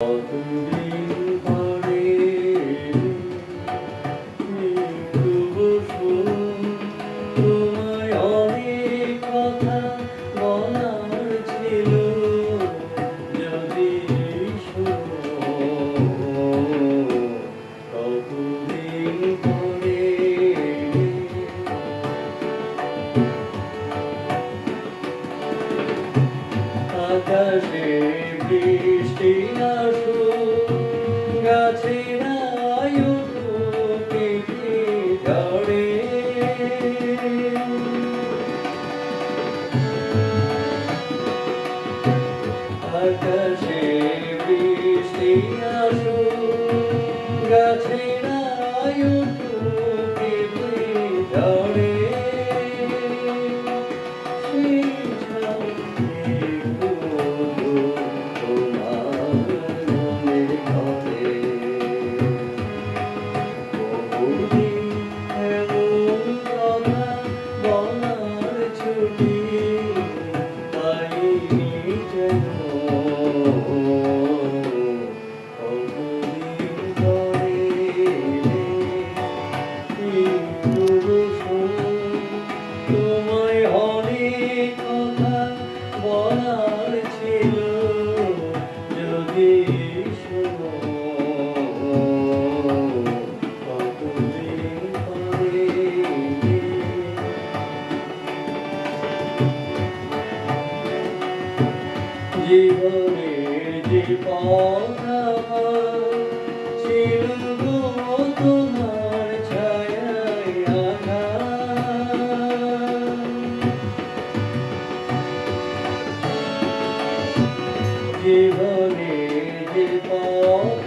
কতদিন পরে একটু বসুন, তোমায় অনেক কথা বলার ছিল, যদি শোনো। কতদিন পরে আকাশে বৃষ্টি আসুক, গাছেরা উঠুক একটি ঝড়ে, আকাশে বৃষ্টি আসুক, গাছেরা উঠুক একটি ঝড়ে, সেই ঝড়ে তোমার মনের ঘরে বহুদিন এমন কথা বলার ছুটি পাইনি যেন। কতদিন পরে একটু বসুন, তোমায় অনেক কথা বলার ছিল, যদি শোনো। কতদিন পরে জীবনের যে পথ আমার ছিল গো তোমার ছায়ায় আঁকা, জীবনের যে পথ